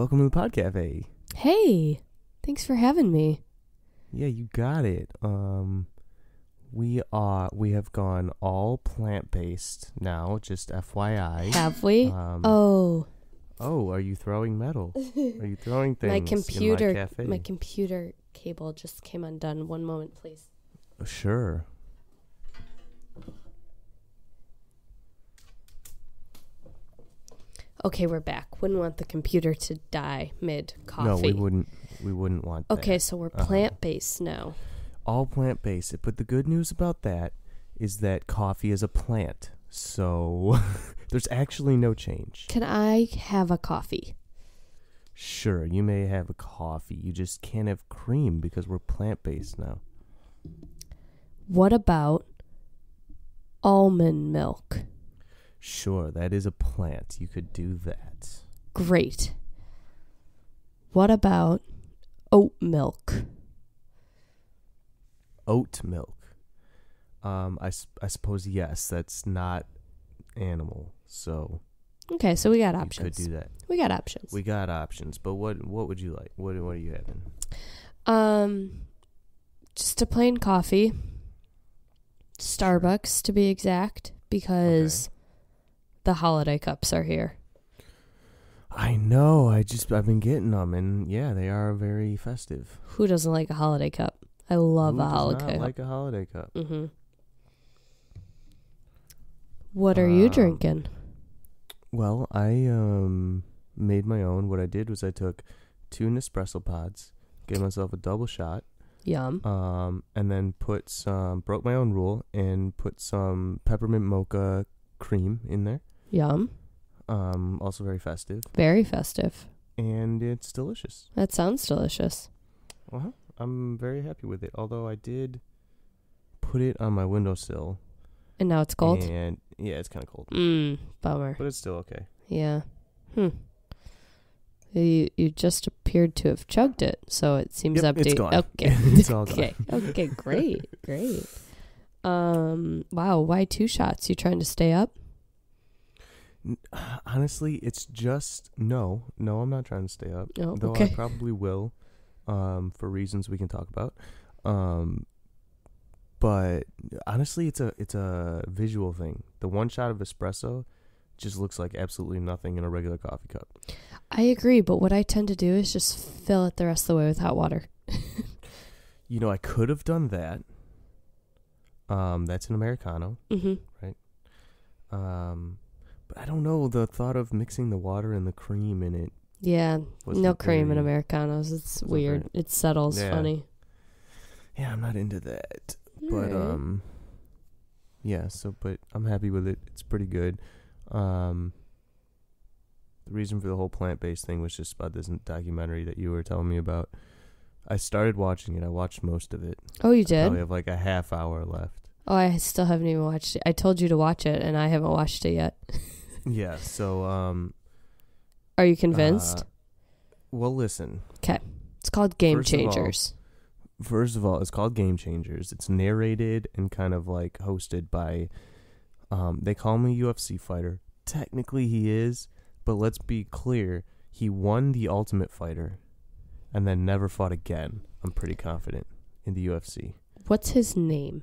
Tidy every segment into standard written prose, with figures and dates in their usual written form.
welcome to the Pod Cafe. Hey, thanks for having me. Yeah, you got it. We have gone all plant-based now, just FYI. Have we? Oh, are you throwing metal? Are you throwing things my in my cafe? My computer cable just came undone. One moment, please. Sure. Okay, we're back. Wouldn't want the computer to die mid-coffee. No, we wouldn't. We wouldn't want that. Okay, so we're plant-based now. All plant-based. But the good news about that is that coffee is a plant. So there's actually no change. Can I have a coffee? Sure, you may have a coffee. You just can't have cream because we're plant-based now. What about almond milk? Sure, that is a plant. You could do that. Great. What about oat milk? Oat milk. I suppose, yes, that's not animal. So Okay, so we got options. you could do that. We got options. We got options. But what would you like? What are you having? Just a plain coffee. Starbucks, to be exact, because the holiday cups are here. I know. I've been getting them, and yeah, they are very festive. Who doesn't like a holiday cup? I love a holiday cup. Who does not like a holiday cup? Mm-hmm. What are you drinking? Well, I made my own. What I did was I took 2 Nespresso pods, gave myself a double shot. Yum. And then broke my own rule and put some peppermint mocha cream in there. Yum. Also very festive. Very festive. And it's delicious. That sounds delicious. Uh-huh. I'm very happy with it. Although I did put it on my windowsill. And now it's cold? And yeah, it's kind of cold. Bummer. But it's still okay. Yeah. You just appeared to have chugged it, so it seems Yep, empty. it's gone. Okay. It's all gone. Okay, great. Wow, why 2 shots? You trying to stay up? Honestly, it's just no, I'm not trying to stay up. Oh, though okay. I probably will, for reasons we can talk about. But honestly, it's a visual thing. The 1 shot of espresso just looks like absolutely nothing in a regular coffee cup. I agree, but what I tend to do is just fill it the rest of the way with hot water. I could have done that. That's an Americano, right? But I don't know, the thought of mixing the water and the cream in it. Yeah, no cream in Americanos. It's weird. It settles funny. Yeah, I'm not into that. But right. yeah. But I'm happy with it. It's pretty good. The reason for the whole plant-based thing was just about this documentary that you were telling me about. I started watching it. I watched most of it. Oh, you I did? probably have like a half hour left. Oh, I still haven't even watched it. I told you to watch it, and I haven't watched it yet. Yeah, so are you convinced? Well, listen. Okay. It's called Game Changers. First of all, it's called Game Changers. It's narrated and kind of like hosted by, they call him a UFC fighter. Technically he is, but let's be clear. He won the Ultimate Fighter and then never fought again. I'm pretty confident in the UFC. What's his name?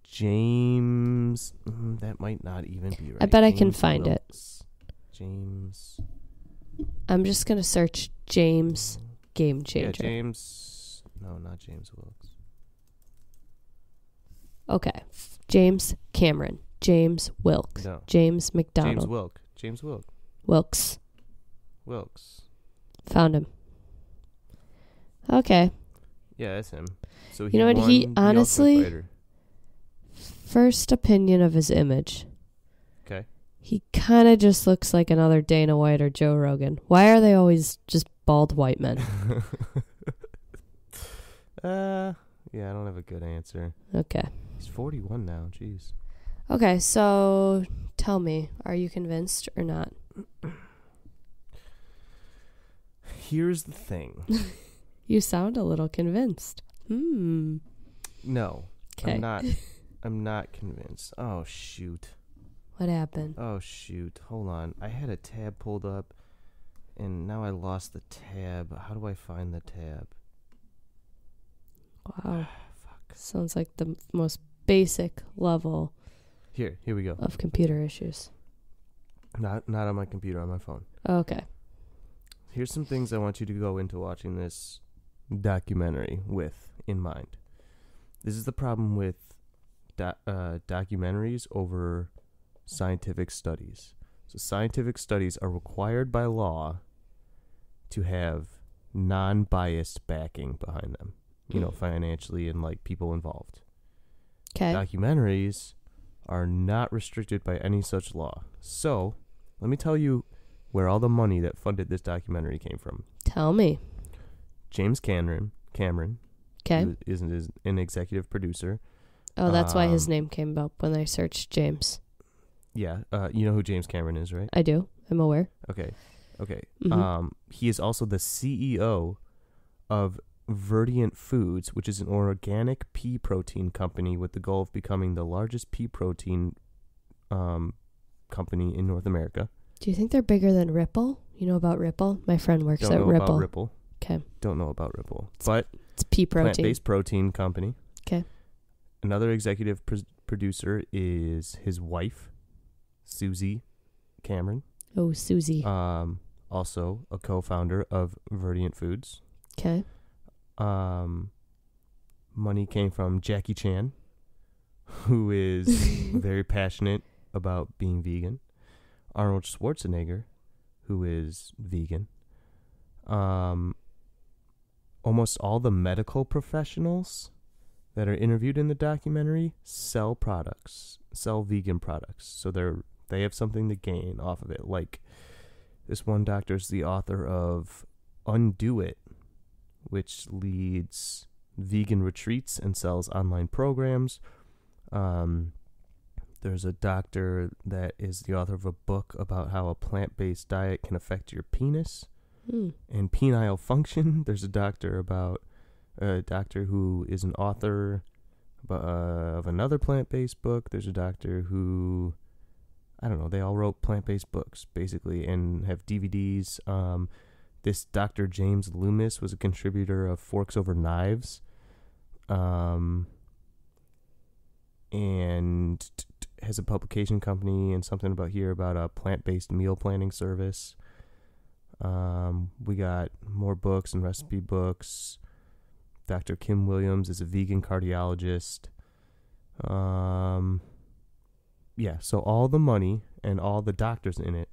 James, that might not even be right. I bet James I can find Wilkes. James. I'm just going to search James Game Changer. Yeah, James. No, not James Wilkes. Okay. James Cameron. James Wilkes. No. James McDonald. James Wilkes. Wilkes. Found him. Okay. Yeah, that's him. So you know what? He won the honestly, Ultimate Fighter. First opinion of his image. Okay. He kind of just looks like another Dana White or Joe Rogan. Why are they always just bald white men? Yeah, I don't have a good answer. Okay. He's 41 now. Jeez. Okay, so tell me, are you convinced or not? Here's the thing. You sound a little convinced. No. Okay. I'm not convinced. Oh, shoot. What happened? Oh, shoot. Hold on. I had a tab pulled up, And now I lost the tab. How do I find the tab? Wow. Fuck. Sounds like the most basic level Here we go. of computer issues. Not on my computer, on my phone. Okay. Here's some things I want you to go into watching this documentary with in mind. This is the problem with documentaries over scientific studies. So scientific studies are required by law to have non-biased backing behind them, financially and like people involved. Okay. Documentaries are not restricted by any such law. So let me tell you where all the money that funded this documentary came from. Tell me. James Cameron, Okay. who is an executive producer. Oh, that's why his name came up when I searched James. Yeah, you know who James Cameron is, right? I do. I'm aware. Okay. Mm-hmm. He is also the CEO of Verdient Foods, which is an organic pea protein company with the goal of becoming the largest pea protein company in North America. Do you think they're bigger than Ripple? You know about Ripple? My friend works Don't at know Ripple. about Ripple. Okay. Don't know about Ripple. But it's pea protein. Plant-based protein company. Okay. Another executive producer is his wife, Susie Cameron. Oh, Susie. Also a co-founder of Verdient Foods. Okay. Money came from Jackie Chan, who is very passionate about being vegan. Arnold Schwarzenegger, who is vegan. Almost all the medical professionals that are interviewed in the documentary sell vegan products. So they have something to gain off of it. Like this one doctor's the author of Undo It, which leads vegan retreats and sells online programs. There's a doctor that is the author of a book about how a plant-based diet can affect your penis and penile function. There's a doctor who is an author of another plant-based book. There's a doctor who, I don't know, they all wrote plant-based books, basically, and have DVDs. This Dr. James Loomis was a contributor of Forks Over Knives. And has a publication company and something about a plant-based meal planning service. We got more books and recipe books. Dr. Kim Williams is a vegan cardiologist. So all the money and all the doctors in it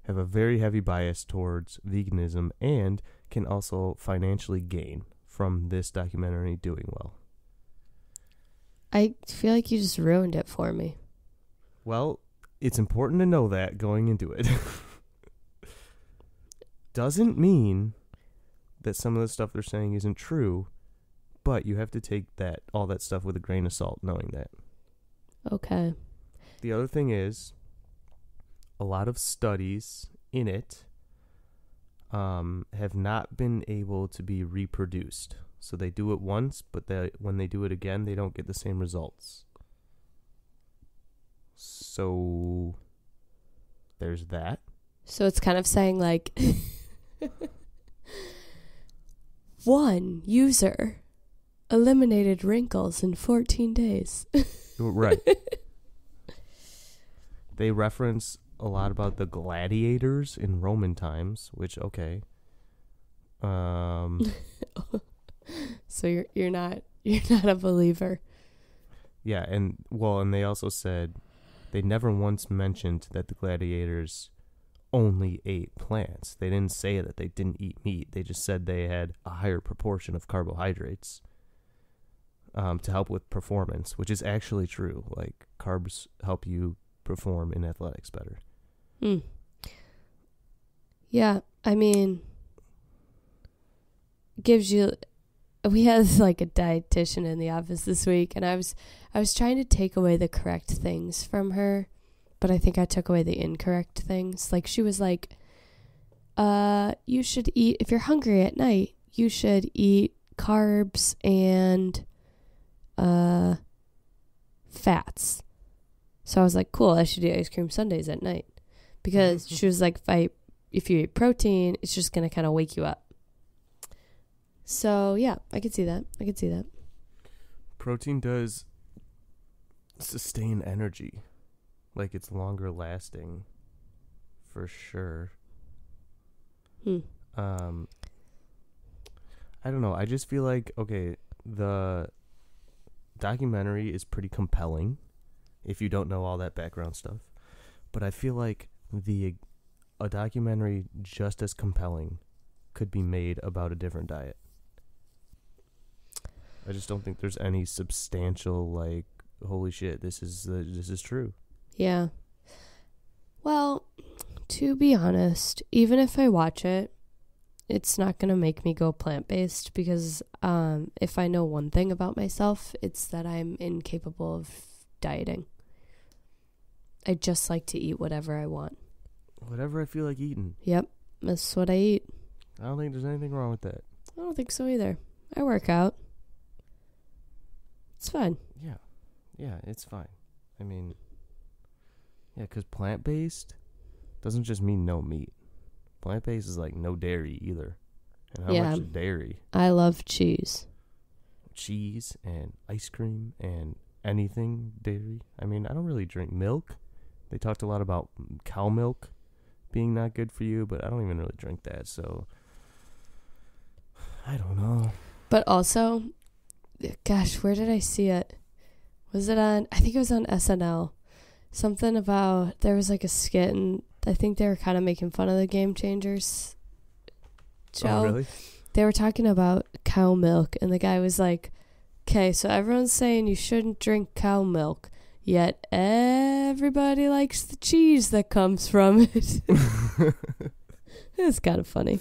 have a very heavy bias towards veganism and can also financially gain from this documentary doing well. I feel like you just ruined it for me. Well, it's important to know that going into it. Doesn't mean that some of the stuff they're saying isn't true, but you have to take all that stuff with a grain of salt, knowing that. Okay. The other thing is, a lot of studies in it have not been able to be reproduced. So they do it once, but when they do it again, they don't get the same results. So there's that. So it's kind of saying like one user eliminated wrinkles in 14 days. Right. They reference a lot about the gladiators in Roman times, which, okay. So you're not a believer. Yeah, and they also said they never once mentioned that the gladiators only ate plants. They didn't say that they didn't eat meat. They just said they had a higher proportion of carbohydrates to help with performance, which is actually true. Like, carbs help you perform in athletics better. Yeah, I mean, gives you. We had like a dietitian in the office this week, and I was trying to take away the correct things from her, but I think I took away the incorrect things. Like, she was like, you should eat, if you're hungry at night, you should eat carbs and fats. So I was like, cool, I should eat ice cream sundaes at night. Because she was like, if I if you eat protein, it's just going to kind of wake you up. So, yeah, I could see that. Protein does sustain energy. Like, it's longer lasting. For sure. I don't know. I just feel like, okay, the documentary is pretty compelling if you don't know all that background stuff. But I feel like a documentary just as compelling could be made about a different diet. I just don't think there's any substantial, like, holy shit, this is true. Yeah. Well, to be honest, even if I watch it, it's not going to make me go plant-based because if I know one thing about myself, it's that I'm incapable of dieting. I just like to eat whatever I want. Whatever I feel like eating. Yep, that's what I eat. I don't think there's anything wrong with that. I don't think so either. I work out. It's fine. Yeah, it's fine. I mean, yeah, because plant-based doesn't just mean no meat. Plant-based is like no dairy either. And how much is dairy? I love cheese. Cheese and ice cream and anything dairy. I mean, I don't really drink milk. They talked a lot about cow milk being not good for you, but I don't even really drink that, so I don't know. But also, gosh, where did I see it? Was it on, I think it was on SNL. Something about, there was like a skit, and I think they were kind of making fun of the Game Changers show. Oh, really? They were talking about cow milk, and the guy was like, okay, so everyone's saying you shouldn't drink cow milk, yet everybody likes the cheese that comes from it. It's kind of funny.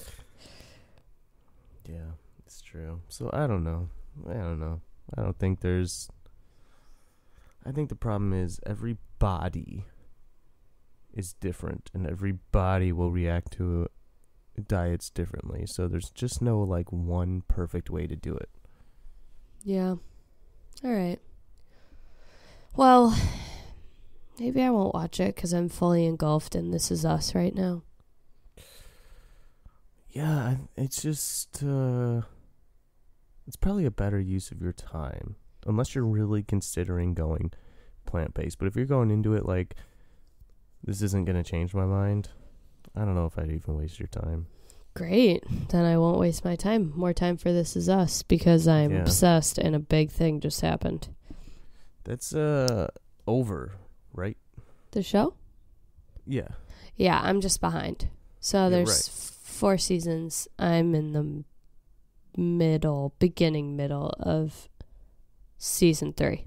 Yeah, it's true. So I don't know. I don't think there's... I think the problem is every body is different, and every body will react to diets differently. So there's just no, like, one perfect way to do it. Yeah. All right. Well, maybe I won't watch it because I'm fully engulfed in This Is Us right now. Yeah, it's just... it's probably a better use of your time. Unless you're really considering going plant-based. But if you're going into it like, this isn't going to change my mind, I don't know if I'd even waste your time. Great. Then I won't waste my time. More time for This Is Us because I'm obsessed and a big thing just happened. That's over, right? The show? Yeah. Yeah, I'm just behind. So there's 4 seasons. I'm in the beginning middle of season 3.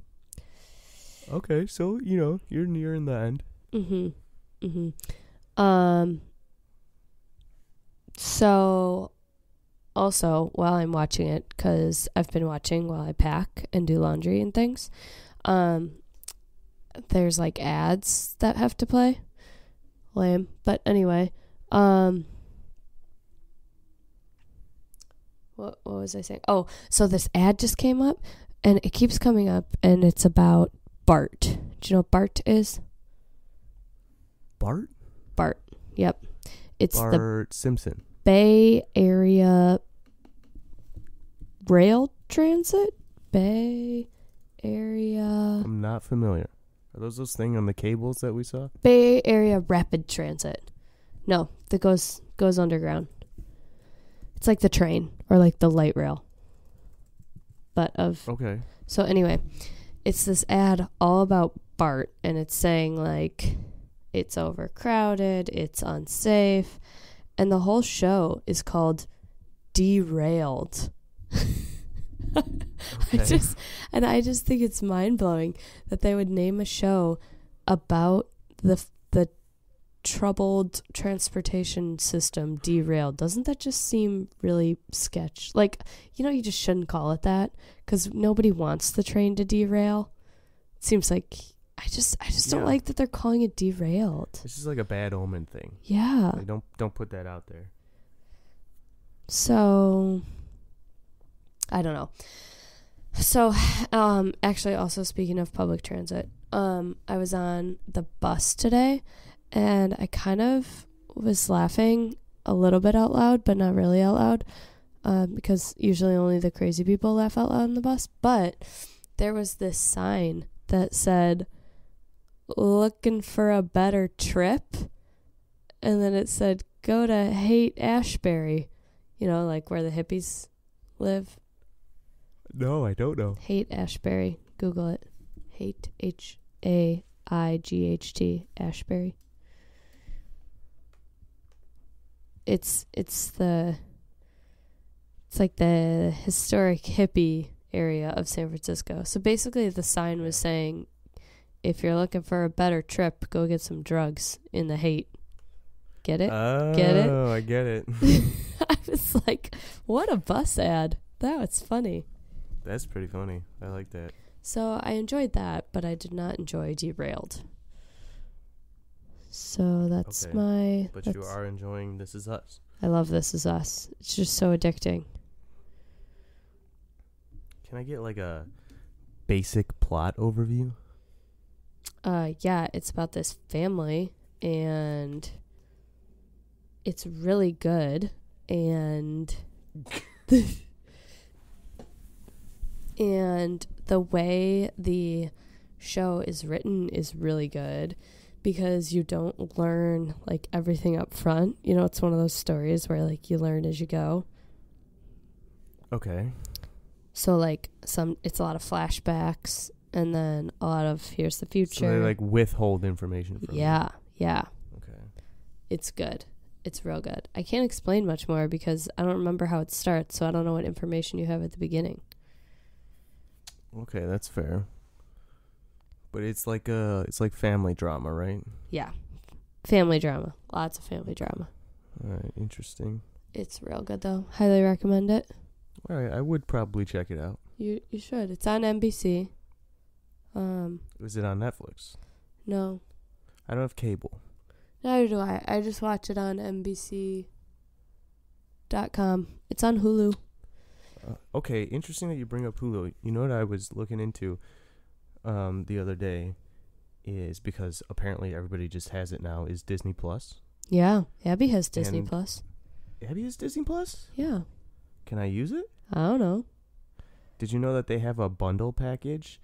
Okay, so, you're nearing the end. So, also, while I'm watching it, because I've been watching while I pack and do laundry and things, there's, like, ads that have to play. Lame. But anyway, what was I saying? Oh, so this ad just came up, and it keeps coming up, and it's about Bart. Do you know what Bart is? Bart? Bart. Yep. It's Bart Simpson. Bay Area Rail Transit? Bay Area... I'm not familiar. Are those things on the cables that we saw? Bay Area Rapid Transit. No, that goes underground. It's like the train or like the light rail. Okay. So anyway, it's this ad all about Bart, and it's saying like it's overcrowded, it's unsafe, and the whole show is called Derailed. Okay. I just think it's mind-blowing that they would name a show about the troubled transportation system derailed. Doesn't that just seem really sketch? Like, you just shouldn't call it that because nobody wants the train to derail. It seems like I just don't like that they're calling it derailed. This is like a bad omen thing. Yeah. Like, don't put that out there. So I don't know. So actually, also speaking of public transit, I was on the bus today, and I kind of was laughing a little bit out loud, but not really out loud, because usually only the crazy people laugh out loud on the bus. But there was this sign that said, "Looking for a better trip?" And then it said, "Go to Haight Ashbury." You know, like where the hippies live. No, I don't know. Haight Ashbury. Google it. Haight, H-A-I-G-H-T, Ashbury. It's like the historic hippie area of San Francisco. So basically the sign was saying, if you're looking for a better trip, go get some drugs in the Haight. Get it? Get it? Oh, I get it. I was like, what a bus ad. That was funny. That's pretty funny. I like that. So I enjoyed that, but I did not enjoy Derailed. So that's okay. But you are enjoying This Is Us. I love This Is Us. It's just so addicting. Can I get like a basic plot overview? Yeah, it's about this family, and it's really good, and and the way the show is written is really good, because you don't learn like everything up front. You know, it's one of those stories where like you learn as you go. Okay. So like it's a lot of flashbacks, and then a lot of here's the future. So they like withhold information from you. Yeah. Okay. It's good. It's real good. I can't explain much more because I don't remember how it starts, so I don't know what information you have at the beginning. Okay, that's fair. But it's like family drama, right? Yeah. Family drama. Lots of family drama. All right, interesting. It's real good though. Highly recommend it. All right, I would probably check it out. You should. It's on NBC. Is it on Netflix? No. I don't have cable. Neither do I. I just watch it on NBC.com. It's on Hulu. Okay, interesting that you bring up Hulu. You know what I was looking into the other day is, because apparently everybody just has it now, is Disney Plus. Yeah, Abby has Disney Plus. Abby has Disney Plus? Yeah. Can I use it? I don't know. Did you know that they have a bundle package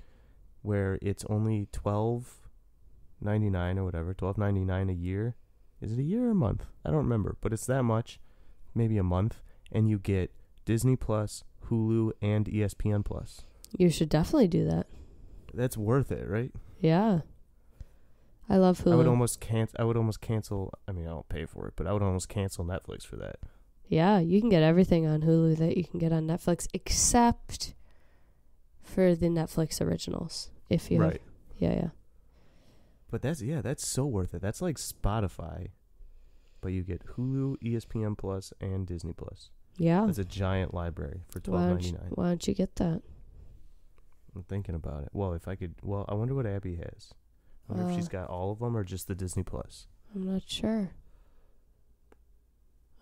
where it's only $12.99 or whatever, $12.99 a year? Is it a year or a month? I don't remember, but it's that much, maybe a month, and you get Disney Plus, Hulu, and ESPN Plus. You should definitely do that. That's worth it, right? Yeah. I love Hulu. I would almost cancel. I mean, I don't pay for it, but I would almost cancel Netflix for that. Yeah, you can get everything on Hulu that you can get on Netflix, except for the Netflix originals. If you right. Yeah. But that's so worth it. That's like Spotify, but you get Hulu, ESPN Plus, and Disney Plus. Yeah. That's a giant library for $12.99. Why don't you get that? I'm thinking about it. Well, if I could. Well, I wonder what Abby has. I wonder if she's got all of them or just the Disney Plus. I'm not sure.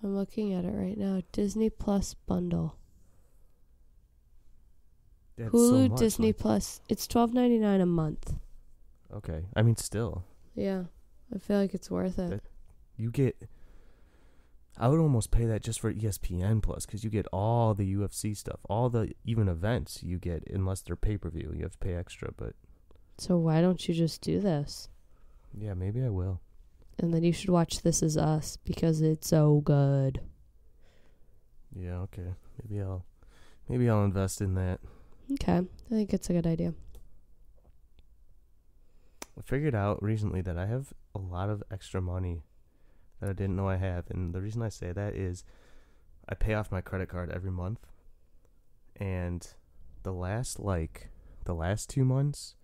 I'm looking at it right now. Disney Plus bundle. That's Hulu, so much, Disney Plus. It's $12.99 a month. Okay. I mean, still. Yeah. I feel like it's worth it. You get. I would almost pay that just for ESPN Plus, because you get all the UFC stuff, all the even events you get, unless they're pay-per-view. You have to pay extra, but. So why don't you just do this? Yeah, maybe I will. And then you should watch This Is Us, because it's so good. Yeah, okay. Maybe I'll invest in that. Okay. I think it's a good idea. I figured out recently that I have a lot of extra money that I didn't know I have, and the reason I say that is I pay off my credit card every month, and the last 2 months,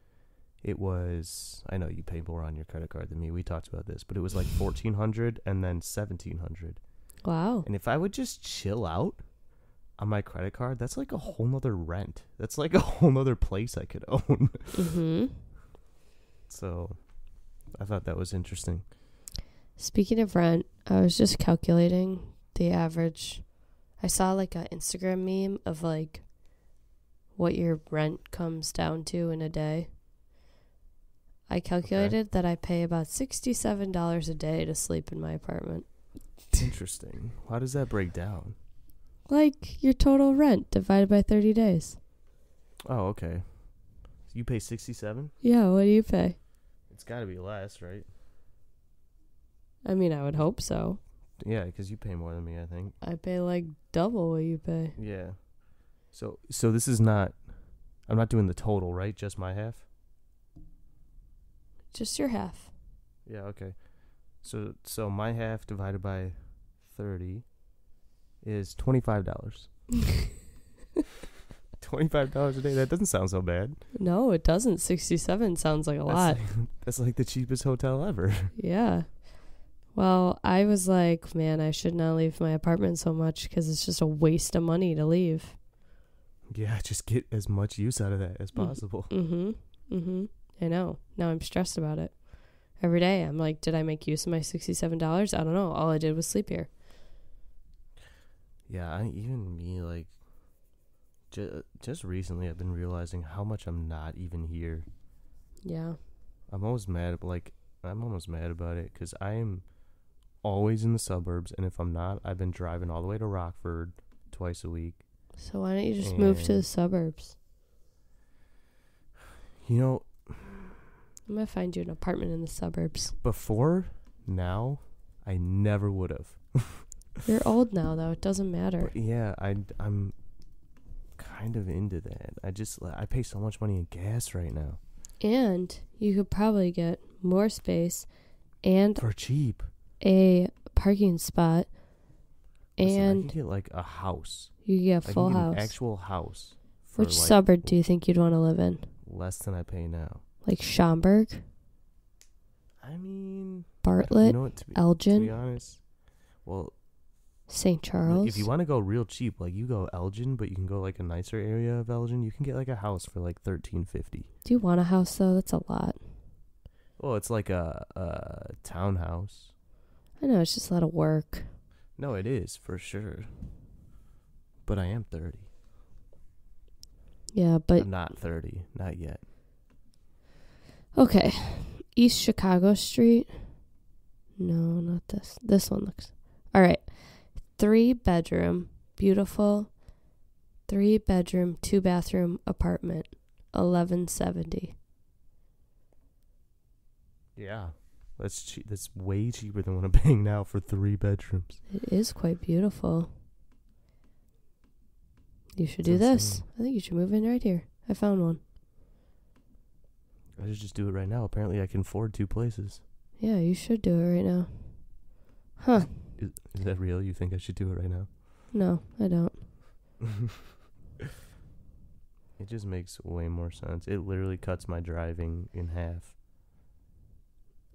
it was, I know you pay more on your credit card than me, we talked about this, but it was like $1,400 and then $1,700. Wow. And if I would just chill out on my credit card, that's like a whole nother rent. That's like a whole nother place I could own. Mm-hmm. So I thought that was interesting. Speaking of rent, I was just calculating the average. I saw like an Instagram meme of like what your rent comes down to in a day. I calculated that I pay about $67 a day to sleep in my apartment. Interesting. How does that break down? Like your total rent divided by 30 days. Oh, okay. You pay 67? Yeah, what do you pay? It's got to be less, right? I mean, I would hope so. Yeah, because you pay more than me, I think. I pay like double what you pay. Yeah. So this is not... I'm not doing the total, right? Just my half? Just your half. Yeah, okay. So my half divided by 30 is $25. $25 a day? That doesn't sound so bad. No, it doesn't. 67 sounds like a lot. That's like the cheapest hotel ever. Yeah. Well, I was like, man, I should not leave my apartment so much because it's just a waste of money to leave. Yeah, just get as much use out of that as possible. I know. Now I'm stressed about it. Every day I'm like, did I make use of my $67? I don't know. All I did was sleep here. Yeah, like, just recently I've been realizing how much I'm not even here. Yeah. I'm almost mad about it because I am always in the suburbs, and if I'm not, I've been driving all the way to Rockford twice a week. So why don't you just move to the suburbs? You know, I'm going to find you an apartment in the suburbs. Before now, I never would have. You're old now, though. It doesn't matter. But yeah, I'm kind of into that. I pay so much money in gas right now. And you could probably get more space and for cheap. A parking spot. Listen, And I can get like a house. You could get a full house. An actual house. Which suburb do you think you'd want to live in? Less than I pay now. Like Schaumburg? I mean... Bartlett? Elgin? To be honest, well... St. Charles? If you want to go real cheap, like you go Elgin, but you can go like a nicer area of Elgin, you can get like a house for like $13.50. Do you want a house though? That's a lot. Well, it's like a townhouse. I know, it's just a lot of work. No, it is, for sure. But I am 30. Yeah, but... I'm not 30. Not yet. Okay. East Chicago Street. No, not this. This one looks... All right. 3-bedroom, beautiful, 3-bedroom, 2-bathroom apartment, $11.70. Yeah, that's cheap. That's way cheaper than what I'm paying now for 3 bedrooms. It is quite beautiful. You should do this. I think you should move in right here. I found one. I should just do it right now. Apparently, I can afford 2 places. Yeah, you should do it right now. Huh. Is that real? You think I should do it right now? No, I don't. It just makes way more sense. It literally cuts my driving in half.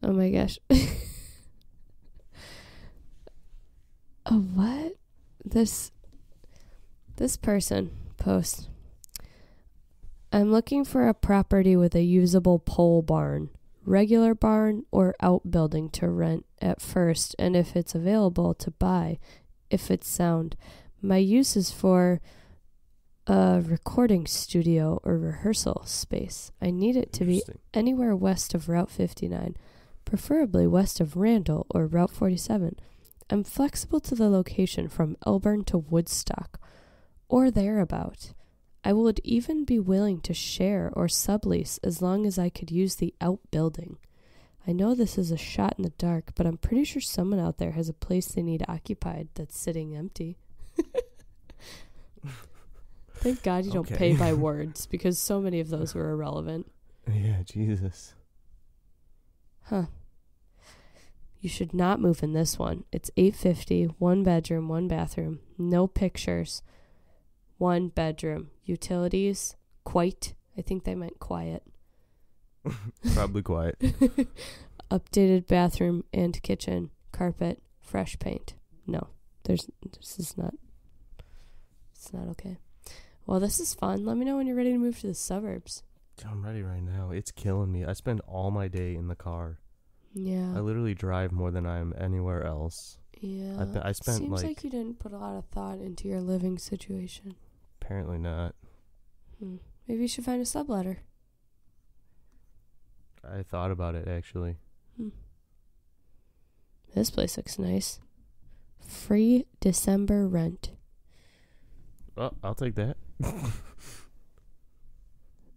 Oh my gosh. Oh, what? This person posts. I'm looking for a property with a usable pole barn, regular barn, or outbuilding to rent at first, and if it's available to buy, if it's sound. My use is for a recording studio or rehearsal space. I need it to be anywhere west of Route 59, preferably west of Randall or Route 47. I'm flexible to the location from Elburn to Woodstock or thereabout. I would even be willing to share or sublease as long as I could use the outbuilding. I know this is a shot in the dark, but I'm pretty sure someone out there has a place they need occupied that's sitting empty. Thank God you don't pay by words, because so many of those were irrelevant. Yeah, Jesus. Huh. You should not move in this one. It's $850, 1 bedroom, 1 bathroom, no pictures, 1 bedroom, utilities, quite. I think they meant quiet. Probably quiet. Updated bathroom and kitchen, carpet, fresh paint. No, this is not. It's not okay. Well, this is fun. Let me know when you're ready to move to the suburbs. I'm ready right now. It's killing me. I spend all my day in the car. Yeah. I literally drive more than I'm anywhere else. Yeah. I spent Seems like you didn't put a lot of thought into your living situation. Apparently not. Maybe you should find a subletter. I thought about it, actually. This place looks nice. Free December rent. Oh, I'll take that.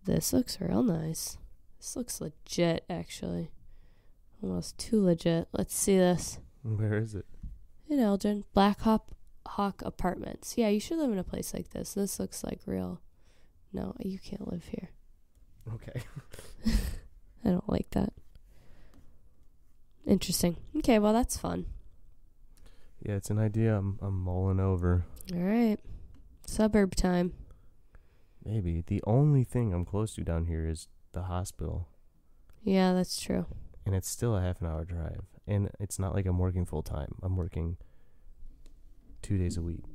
This looks real nice. This looks legit, actually. Almost too legit. Let's see this. Where is it? In Elgin. Black Hawk Apartments. Yeah, you should live in a place like this. This looks like real. No, you can't live here. Okay. I don't like that. Interesting. Okay, well, that's fun. Yeah, it's an idea I'm mulling over. All right. Suburb time. Maybe. The only thing I'm close to down here is the hospital. Yeah, that's true. And it's still a half an hour drive. And it's not like I'm working full time. I'm working 2 days a week.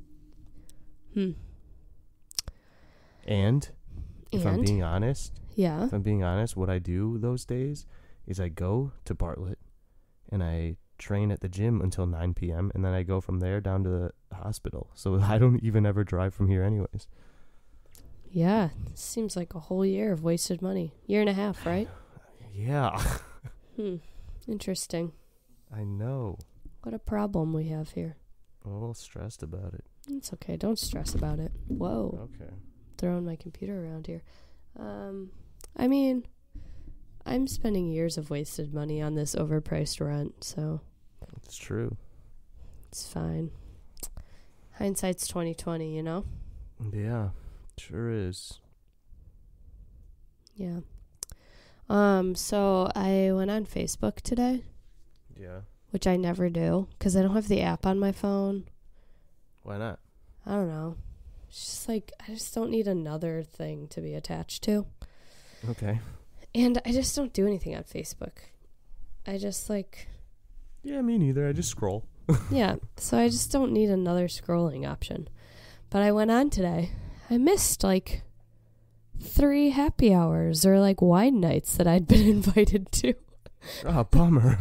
And if I'm being honest, what I do those days is I go to Bartlett and I train at the gym until 9 p.m. and then I go from there down to the hospital. So I don't even ever drive from here anyways. Yeah, seems like a whole year of wasted money. Year and a half, right? Yeah. Interesting. I know. What a problem we have here. I'm a little stressed about it. It's okay. Don't stress about it. Whoa. Okay. Throwing my computer around here. I mean, I'm spending years of wasted money on this overpriced rent, so. It's true. It's fine. Hindsight's 20/20, you know? Yeah, sure is. Yeah. So I went on Facebook today. Yeah. Which I never do, because I don't have the app on my phone. Why not? I don't know. It's just like, I just don't need another thing to be attached to. Okay. And I just don't do anything on Facebook. I just like... Yeah, me neither. I just scroll. Yeah, so I just don't need another scrolling option. But I went on today. I missed like 3 happy hours or like wine nights that I'd been invited to. Ah, bummer.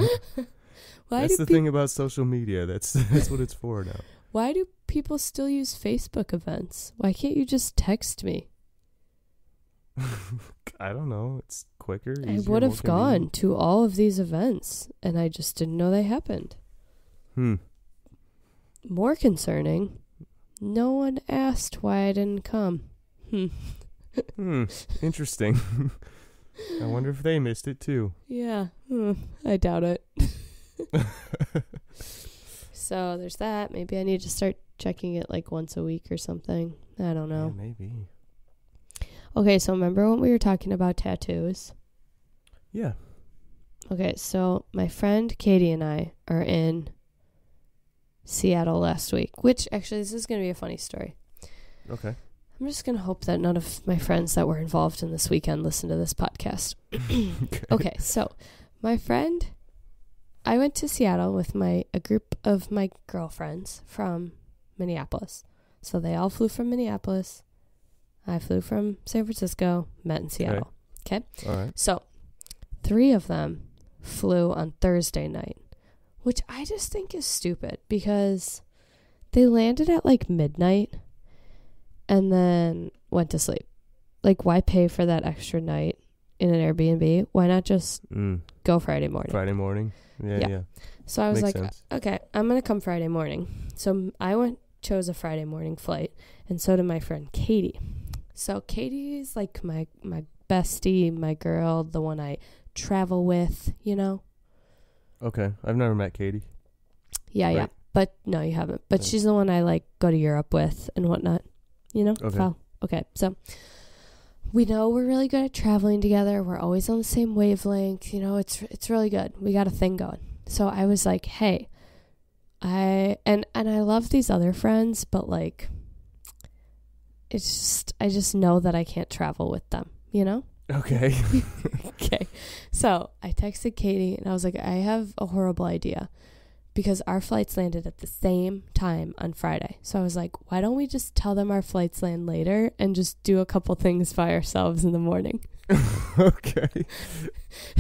That's the thing about social media. That's what it's for now. Why do people still use Facebook events? Why can't you just text me? I don't know. It's quicker. I would have gone to all of these events, and I just didn't know they happened. More concerning, no one asked why I didn't come. Interesting. I wonder if they missed it too. Yeah, I doubt it. So there's that. Maybe I need to start checking it like once a week or something. I don't know. Yeah, maybe. Okay, so remember when we were talking about tattoos? Yeah. Okay, so my friend Katie and I are in Seattle last week, which actually this is going to be a funny story. Okay. I'm just going to hope that none of my friends that were involved in this weekend listen to this podcast. Okay, so my friend, I went to Seattle with a group of my girlfriends from Minneapolis. So they all flew from Minneapolis. I flew from San Francisco, met in Seattle. Okay? All right. So 3 of them flew on Thursday night, which I just think is stupid because they landed at like midnight and then went to sleep. Like, why pay for that extra night in an Airbnb? Why not just go Friday morning? Friday morning? Yeah. So I was Makes like, sense. Okay, I'm going to come Friday morning. So I chose a Friday morning flight, and so did my friend Katie. So Katie's like my bestie, my girl, the one I travel with, you know? Okay. I've never met Katie. Yeah, right. Yeah. But no, you haven't. But she's the one I like go to Europe with and whatnot, you know? Okay. Okay. So we know we're really good at traveling together. We're always on the same wavelength. You know, it's really good. We got a thing going. So I was like, hey, I love these other friends, but like, I just know that I can't travel with them, you know? Okay. Okay. So I texted Katie and I was like, I have a horrible idea because our flights landed at the same time on Friday. So I was like, why don't we just tell them our flights land later and just do a couple things by ourselves in the morning? Okay.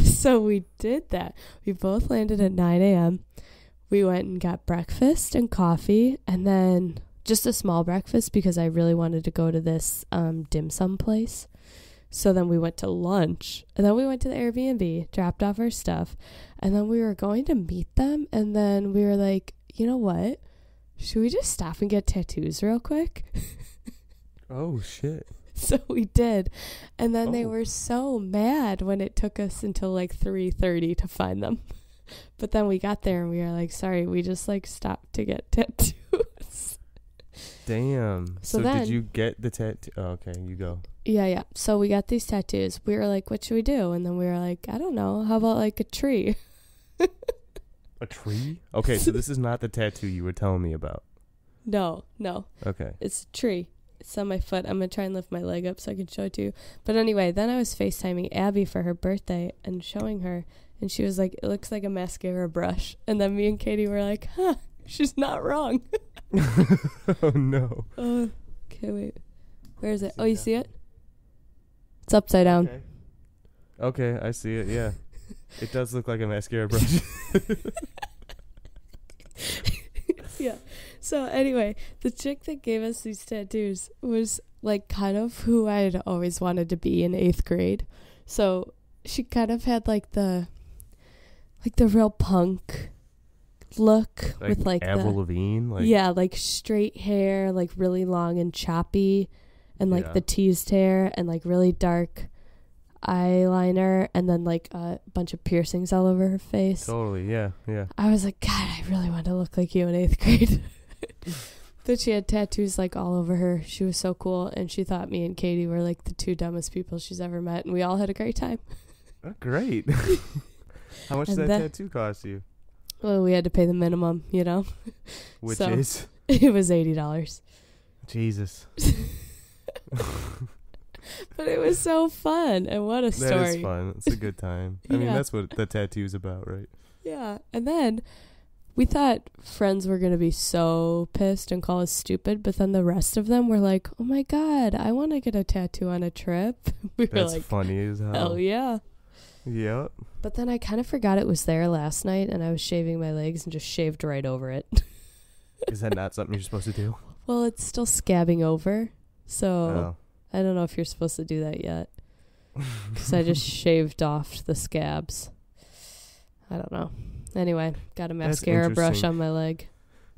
So we did that. We both landed at 9 a.m. We went and got breakfast and coffee and then just a small breakfast because I really wanted to go to this dim sum place. So then we went to lunch and then we went to the Airbnb, dropped off our stuff, and then we were going to meet them. And then we were like, you know what? should we just stop and get tattoos real quick? Oh, shit. So we did. And then they Oh. were so mad when it took us until like 3:30 to find them. But then we got there and we were like, sorry, we just like stopped to get tattoos. Damn. So So then- did you get the tattoo? Oh, okay, you go. Yeah. So we got these tattoos. We were like, what should we do? And then we were like, I don't know. How about like a tree? A tree? Okay, so this is not the tattoo you were telling me about. No. Okay. It's a tree. It's on my foot. I'm going to try and lift my leg up so I can show it to you. But anyway, then I was FaceTiming Abby for her birthday and showing her. And she was like, it looks like a mascara brush. And then me and Katie were like, huh, she's not wrong. Oh, no. Okay, wait. Where is it? Oh, you see it? It's upside down. Okay, I see it, yeah. It does look like a mascara brush. Yeah. So anyway, the chick that gave us these tattoos was like kind of who I had always wanted to be in 8th grade. So she kind of had like the real punk look with like Avril Lavigne? Like, yeah, like straight hair, like really long and choppy, and like Yeah. the teased hair and like really dark eyeliner, and then like a bunch of piercings all over her face. Totally, yeah. I was like, God, I really want to look like you in 8th grade. But she had tattoos like all over her. She was so cool, and she thought me and Katie were like the two dumbest people she's ever met, and we all had a great time. Oh, great. How much And did that then- tattoo cost you? Well, we had to pay the minimum, you know. Which So- is? It was $80. Jesus. But it was so fun, and what a story. That is fun. It's a good time. I mean, Yeah. that's what the tattoo's about, right? Yeah. And then we thought friends were going to be so pissed and call us stupid, but then the rest of them were like, oh my God, I want to get a tattoo on a trip. We were That's like, funny as hell. hell yeah. Yep. But then I kind of forgot it was there last night, and I was shaving my legs and just shaved right over it. Is that not something you're supposed to do? Well, it's still scabbing over, so Oh. I don't know if you're supposed to do that yet. Because I just shaved off the scabs. I don't know. Anyway, got a That's mascara brush interesting. on my leg.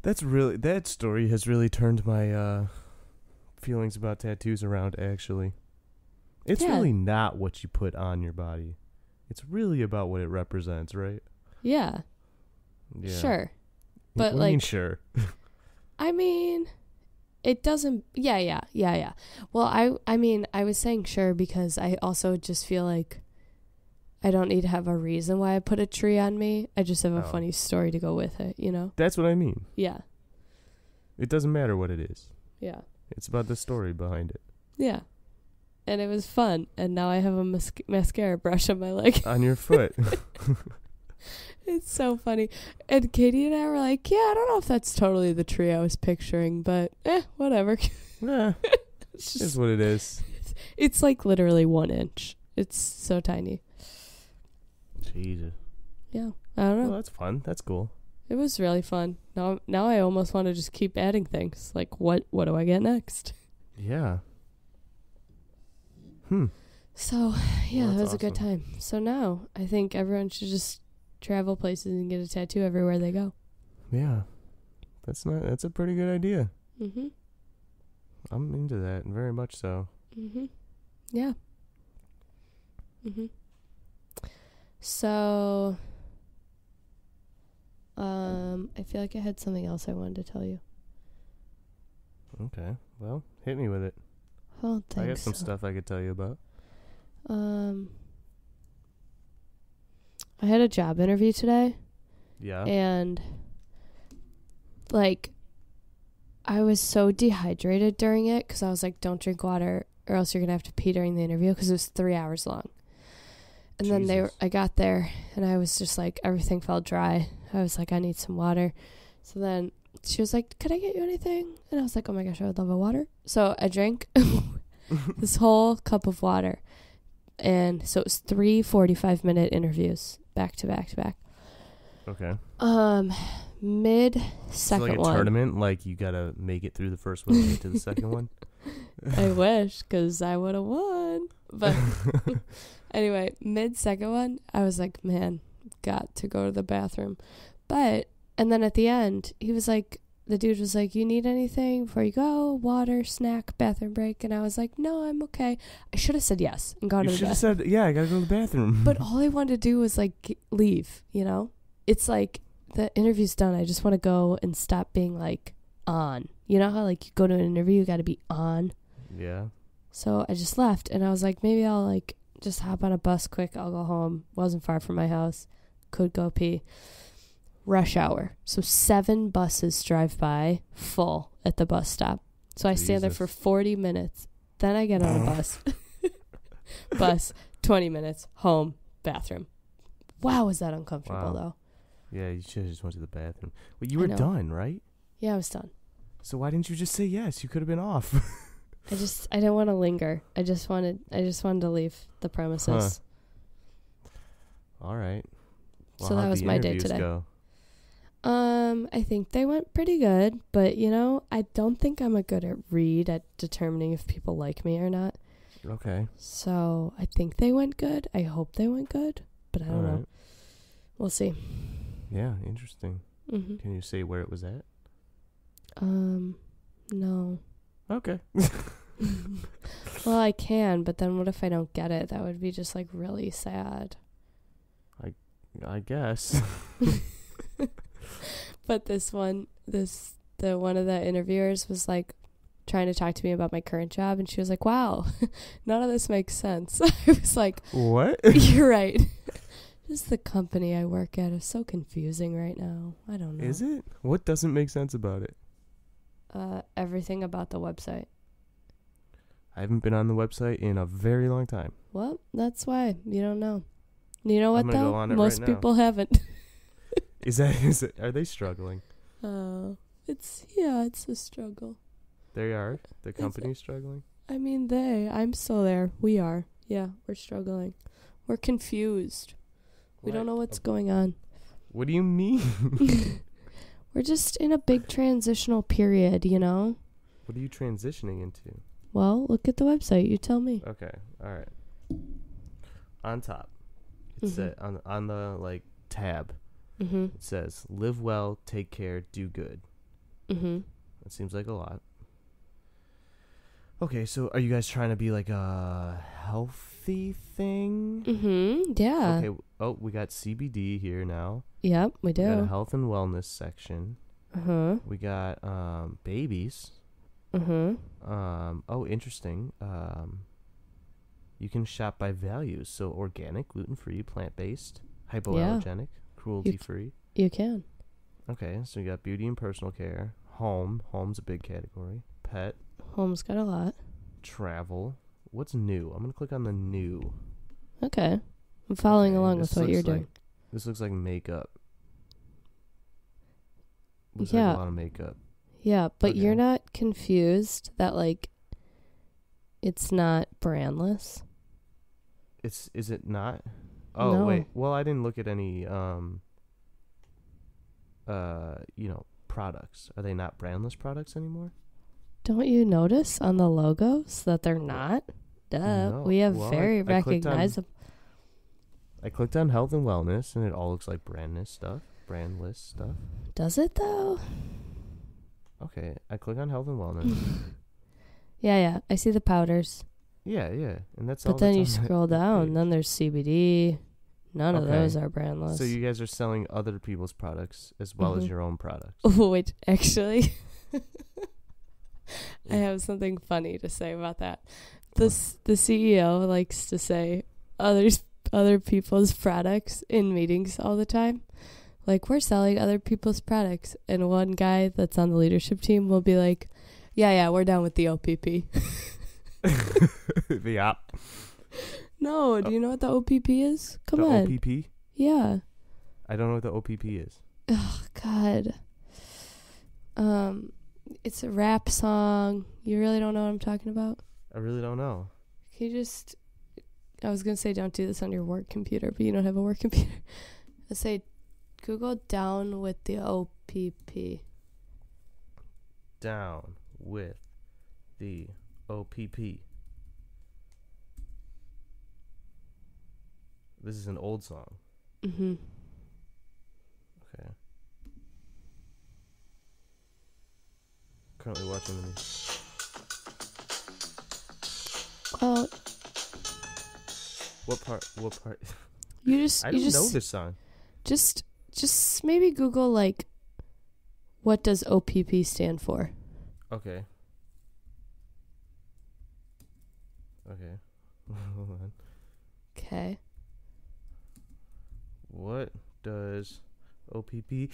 That story has really turned my feelings about tattoos around, actually. It's Yeah. really not what you put on your body. It's really about what it represents, right? Yeah, Yeah. sure. But, What do you mean, like- sure. I mean, it doesn't. Yeah. Well, I mean, I was saying sure because I also just feel like I don't need to have a reason why I put a tree on me. I just have a Oh. funny story to go with it, you know? That's what I mean. Yeah. It doesn't matter what it is. Yeah. It's about the story behind it. Yeah. And it was fun. And now I have a mascara brush on my leg. On your foot. It's so funny. And Katie and I were like, yeah, I don't know if that's totally the tree I was picturing, but whatever. Yeah, It's is just, what it is. it's like literally 1 inch. It's so tiny. Jesus. Yeah. I don't know. Well, that's fun. That's cool. It was really fun. Now I almost want to just keep adding things. Like, what do I get next? Yeah. So, yeah, Well, it that's was a good awesome. time. So now I think everyone should just travel places and get a tattoo everywhere they go. Yeah. That's a pretty good idea. Mm-hmm. I'm into that, very much so. Mm-hmm. Yeah. Mm-hmm. So, I feel like I had something else I wanted to tell you. Okay. Well, hit me with it. I don't think I got some so. stuff I could tell you about. I had a job interview today, Yeah. and like, I was so dehydrated during it because I was like, don't drink water or else you're gonna have to pee during the interview because it was 3 hours long. And then Jesus. I got there and I was just like, everything felt dry. I was like, I need some water. So then she was like, could I get you anything? And I was like, oh my gosh, I would love a water. So I drank this whole cup of water. And so it was 3 45-minute interviews back to back to back. Okay. Mid So like second a one. tournament, like you gotta make it through the first one to get to the second one. I wish, because I would have won. But anyway, mid second one, I was like, man, got to go to the bathroom. And then at the end, he was like, the dude was like, you need anything before you go? Water, snack, bathroom break? And I was like, no, I'm okay. I should have said yes and gone to the You should bathroom. have said, yeah, I gotta go to the bathroom. But all I wanted to do was like leave, you know? It's like the interview's done. I just want to go and stop being like on. You know how like you go to an interview, you got to be on? Yeah. So I just left and I was like, maybe I'll like just hop on a bus quick. I'll go home. Wasn't far from my house. Could go pee. Rush hour. So 7 buses drive by full at the bus stop. So I stand there for 40 minutes. Then I get on a bus. Bus, 20 minutes, home, bathroom. Wow, was that uncomfortable though. Yeah, you should have just went to the bathroom. Well, you were done, right? Yeah, I was done. So why didn't you just say yes? You could have been off. I didn't want to linger. I just wanted to leave the premises. All right. Well, so that was my day today. Go? I think they went pretty good, but you know, I don't think I'm a good at determining if people like me or not. Okay. So I think they went good. I hope they went good, but I don't know. We'll see. Yeah, interesting. Mm-hmm. Can you say where it was at? No. Okay. Well, I can, but then what if I don't get it? That would be just like really sad. I guess. But the one of the interviewers was like trying to talk to me about my current job, and she was like, wow, none of this makes sense. I was like, what? You're right. Just the company I work at is so confusing right now. I don't know. Is it? What doesn't make sense about it? Everything about the website. I haven't been on the website in a very long time. Well, that's why. You don't know. You know what, I'm gonna though? go on it Most right now. people haven't. Is it? Are they struggling? It's a struggle. They are? The company's struggling? I mean, I'm still there. We are. Yeah, we're struggling. We're confused. We don't know what's going on. What do you mean? We're just in a big transitional period, you know? What are you transitioning into? Well, look at the website. You tell me. Okay. All right. On top. It said on the like tab. Mm-hmm. It says live well, take care, do good. Mm-hmm. That seems like a lot. Okay, so are you guys trying to be like a healthy thing? Mm-hmm. Yeah. Okay. Oh, we got CBD here now. Yep, we do. We got a health and wellness section. Uh-huh. We got babies. Mm-hmm. Oh, interesting. You can shop by values. So organic, gluten-free, plant-based, hypoallergenic, cruelty-free. You can. Okay, so you got beauty and personal care. Home's a big category. Pet. Home's got a lot. Travel. What's new? I'm going to click on the new. Okay. I'm following along with what you're doing. This looks like makeup. Looks Yeah. like a lot of makeup. Yeah, but Okay. you're not confused that, like, it's not brandless? Is it not? Oh, No. wait. Well, I didn't look at any, products. Are they not brandless products anymore? Don't you notice on the logos that they're not? Duh. No. We have Well, very I clicked on- recognizable. I clicked on health and wellness, and it all looks like brandless stuff. Does it, though? Okay, I click on health and wellness. Yeah. I see the powders. yeah, and that's all. But then you that's on scroll that down, page. then there's CBD. None of Okay. those are brandless. So you guys are selling other people's products as well as Mhm. your own products. Oh, wait, actually, I have something funny to say about that. The CEO likes to say other people's products in meetings all the time. Like, we're selling other people's products. And one guy that's on the leadership team will be like, yeah, we're down with the OPP. The app. No, do you know what the OPP is? Come the on. OPP? Yeah. I don't know what the OPP is. Oh, God. It's a rap song. You really don't know what I'm talking about? I really don't know. Can you just... I was going to say don't do this on your work computer, but you don't have a work computer. Let's say Google down with the OPP. Down with the OPP. This is an old song. Mm-hmm. Okay. currently watching the movie. Well, What part? you just I you don't just know this song. just maybe Google like what does OPP stand for? Okay. Hold on. Okay. What does OPP?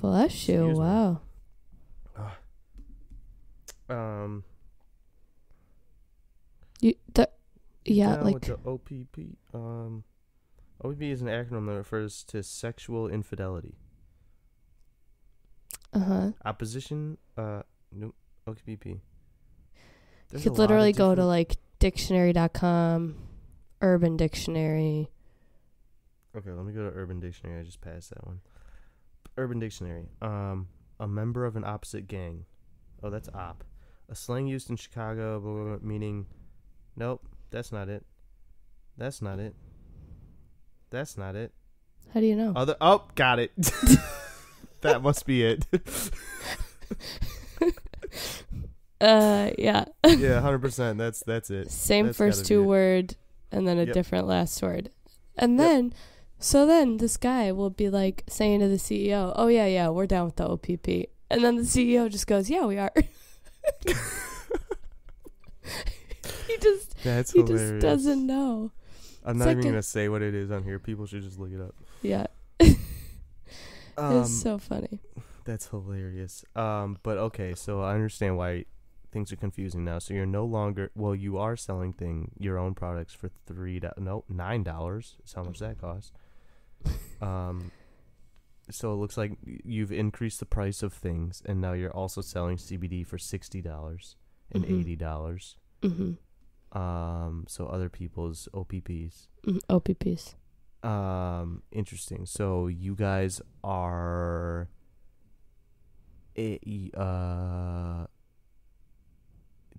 Bless you. Excuse me. Wow. Yeah, Now like with the OPP. OPP is an acronym that refers to sexual infidelity. Opposition. Nope. OPP. you There's could a lot of literally go to different- like dictionary.com, Urban Dictionary. Okay, let me go to Urban Dictionary. I just passed that one. Urban Dictionary. A member of an opposite gang. Oh, that's op. A slang used in Chicago, blah, blah, blah, meaning. Nope, that's not it. That's not it. That's not it. How do you know? Oh, got it. That must be it. Yeah. Yeah, 100%. That's it. Same That's first gotta two be it. word and then a Yep. different last word. And Yep. then this guy will be like saying to the CEO, "Oh yeah, we're down with the OPP." And then the CEO just goes, "Yeah, we are." That's he hilarious. just doesn't know. I'm It's not like even a- going to say what it is on here. People should just look it up. Yeah. Um, It's so funny. That's hilarious. But okay, so I understand why things are confusing now. So you're no longer, well, you are selling your own products for $9 is how much that costs. So it looks like you've increased the price of things, and now you're also selling CBD for $60 and Mhm. $80. So other people's OPPs. OPPs. Interesting. So you guys are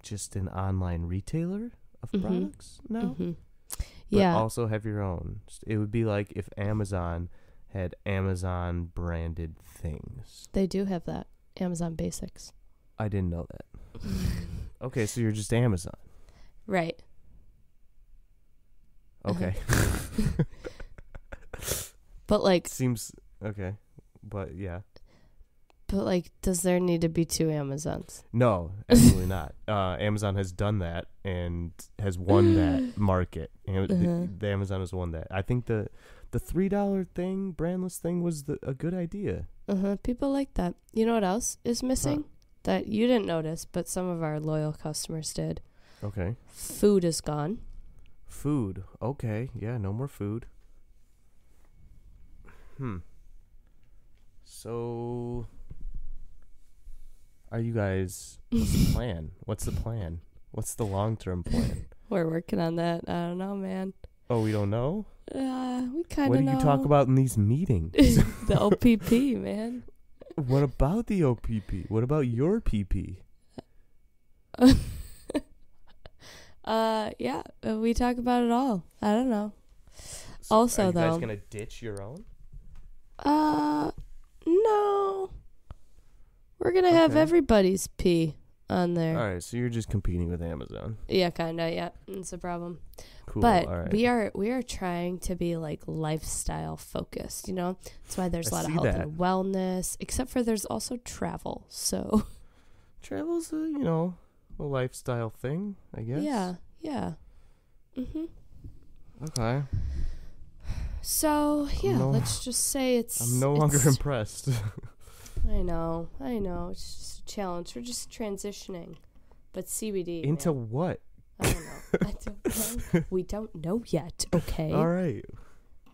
just an online retailer of Mhm. products now, Mhm. but Yeah. also have your own. It would be like if Amazon had Amazon branded things. They do have that. Amazon Basics. I didn't know that. Okay, so you're just Amazon. Right. Okay. But like Seems okay, but yeah. does there need to be two Amazons? No, absolutely not. Amazon has done that and has won that market. The Amazon has won that. I think the $3 thing, brandless thing, was a good idea. People like that. You know what else is missing that you didn't notice, but some of our loyal customers did? Okay. Food is gone. Food. Okay. Yeah, no more food. So, are you guys, what's the plan? What's the long-term plan? We're working on that. I don't know, man. Oh, we don't know? We kind What of do know. you talk about in these meetings? The OPP, man. What about the OPP? What about your PP? Yeah, we talk about it all. I don't know. So Also, are you guys though- gonna ditch your own? No. We're gonna have Okay. everybody's P on there. All right, so you're just competing with Amazon. Yeah, kinda. Yeah, it's a problem. Cool. But all right. we are trying to be like lifestyle focused. You know, that's why there's a I lot of see health that. and wellness. Except for there's also travel. So Travel's a lifestyle thing, I guess. yeah. Mhm. Okay. So yeah, no- let's just say it's. I'm no longer it's- impressed. I know. It's just a challenge. We're just transitioning, but CBD Into man, what? I don't know. I don't know. We don't know yet. Okay. All right.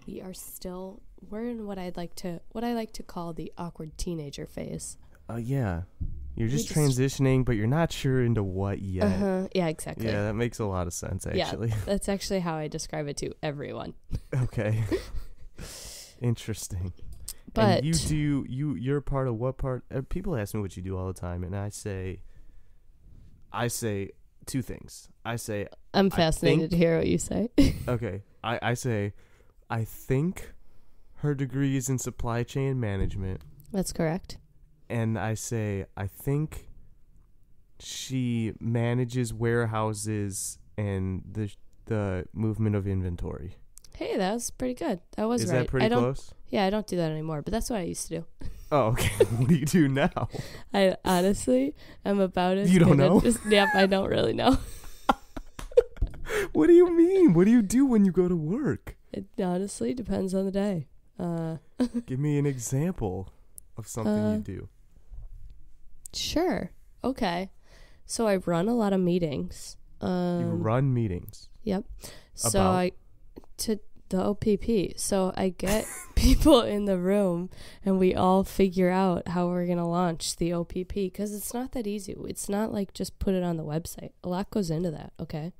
We are still. We're in what I like to call the awkward teenager phase. Yeah. You're We just just- transitioning, but you're not sure into what yet. Yeah, exactly. Yeah, that makes a lot of sense, actually. Yeah, that's actually how I describe it to everyone. Okay. Interesting. But and you're part of what part? People ask me what you do all the time, and I say two things. I say, I'm fascinated to hear what you say. okay, I say, I think her degree is in supply chain management, That's correct. and I say, I think she manages warehouses and the movement of inventory. Hey, that was pretty good. That was Is right. that pretty close? Yeah, I don't do that anymore, but that's what I used to do. Oh, okay. What do you do now? I honestly am about as You don't good at know? Yep, I don't really know. What do you mean? What do you do when you go to work? It honestly depends on the day. Give me an example of something you do. Sure. Okay. So I run a lot of meetings. You run meetings. Yep. So About? to the OPP. So I get people in the room and we all figure out how we're going to launch the OPP because it's not that easy. It's not like just put it on the website. A lot goes into that, okay?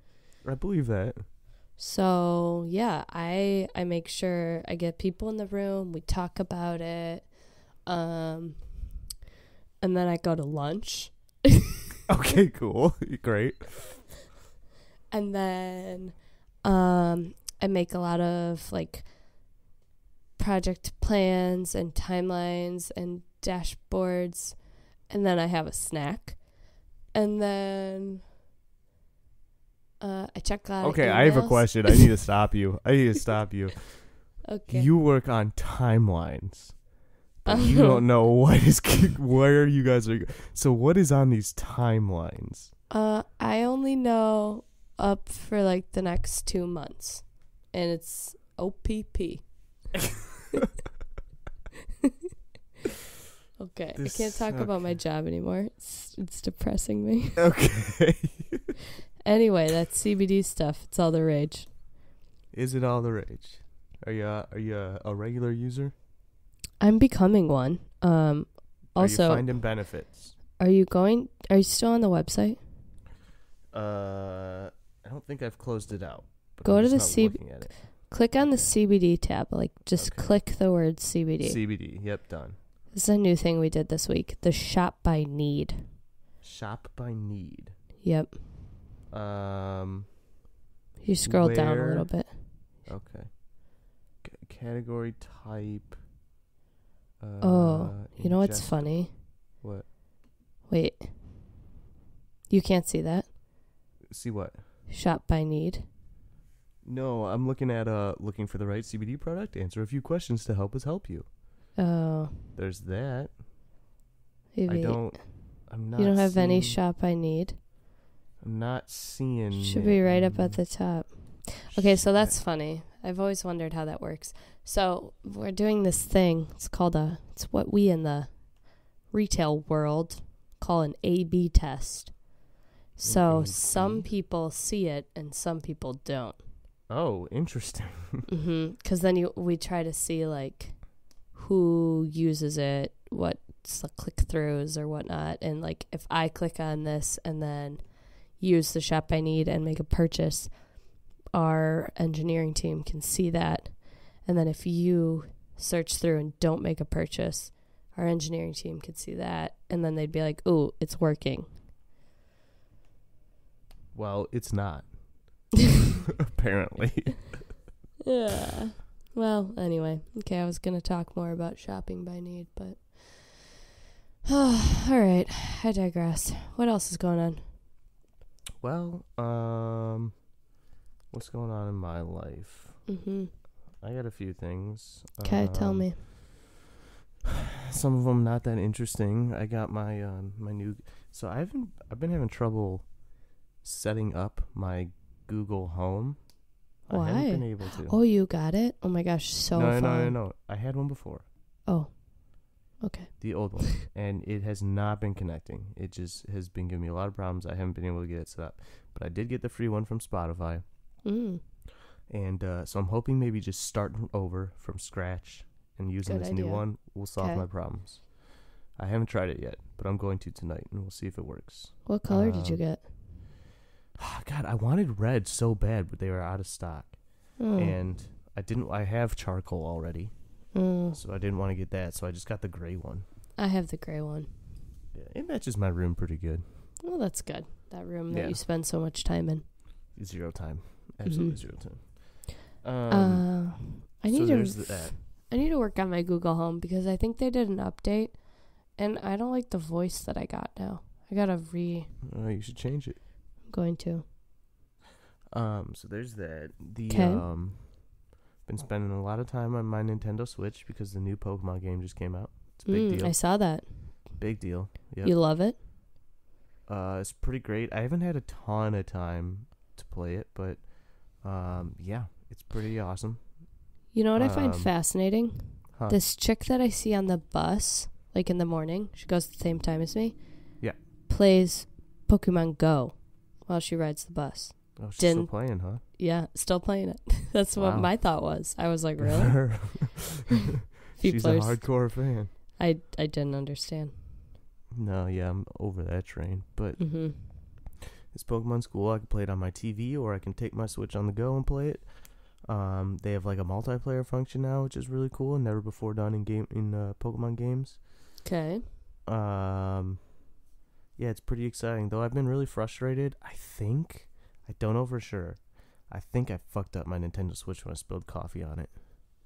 I believe that. So, yeah, I make sure I get people in the room. We talk about it. And then I go to lunch. Okay, cool. Great. And then I make a lot of like project plans and timelines and dashboards. And then I have a snack. And then I check out Okay, emails. I have a question. I need to stop you. Okay. You work on timelines. But you don't know where you guys are. So what is on these timelines? I only know up for like the next 2 months, and it's OPP. Okay, I can't talk about my job anymore. It's depressing me. Okay. Anyway, that's CBD stuff. It's all the rage. Is it all the rage? Are you a regular user? I'm becoming one. Also, are you finding benefits? Are you still on the website? I don't think I've closed it out. Go to the click on the CBD tab. Like, just click the word CBD. CBD. Yep, done. This is a new thing we did this week. The shop by need. Shop by need. Yep. You scroll down a little bit. Okay. Category type. You know what's funny? What? Wait. You can't see that? See what? Shop by need. No, I'm looking for the right CBD product. Answer a few questions to help us help you. Oh. There's that. Maybe. I'm not. You don't have any shop I need. I'm not seeing. Should be right up at the top. Okay, so that's funny. I've always wondered how that works. So we're doing this thing. It's what we in the retail world call an A/B test. So some people see it and some people don't. Oh, interesting. Because then we try to see like who uses it, what's the click-throughs or whatnot, and like if I click on this and then use the shop I need and make a purchase, our engineering team can see that. And then if you search through and don't make a purchase, our engineering team could see that. And then they'd be like, ooh, it's working. Well, it's not. Apparently. Yeah. Well, anyway. Okay, I was going to talk more about shopping by need, but... all right. I digress. What else is going on? Well, what's going on in my life? I got a few things. Okay, tell me. Some of them not that interesting. I got my my new. So I've been having trouble setting up my Google Home. Why? I haven't been able to. Oh, you got it? Oh my gosh, so fun. No. I had one before. Oh, okay. The old one, and it has not been connecting. It just has been giving me a lot of problems. I haven't been able to get it set up, but I did get the free one from Spotify. And so I'm hoping maybe just starting over from scratch and using this new one will solve my problems. I haven't tried it yet, but I'm going to tonight, and we'll see if it works. What color did you get? God, I wanted red so bad, but they were out of stock. And I have charcoal already, so I didn't want to get that, so I just got the gray one. I have the gray one. Yeah, it matches my room pretty good. Well, that's good. That room that you spend so much time in. Zero time. Absolutely zero time. I need to work on my Google Home because I think they did an update And I don't like the voice that I got now. I gotta You should change it. I'm going to. So there's that. Okay. Been spending a lot of time on my Nintendo Switch because the new Pokemon game just came out. It's a big deal. I saw that. Big deal. Yep. You love it? It's pretty great. I haven't had a ton of time to play it, but yeah, it's pretty awesome. You know what I find fascinating? Huh. This chick that I see on the bus, like in the morning, she goes at the same time as me. Yeah. Plays Pokemon Go while she rides the bus. Oh, she's still playing, huh? Yeah, still playing it. That's what my thought was. I was like, really? She's a hardcore fan. I didn't understand. No, yeah, I'm over that train. But this Pokemon's cool. I can play it on my TV, or I can take my Switch on the go and play it. They have like a multiplayer function now, which is really cool and never before done in Pokemon games. Okay. Yeah, it's pretty exciting. Though I've been really frustrated. I don't know for sure. I think I fucked up my Nintendo Switch when I spilled coffee on it.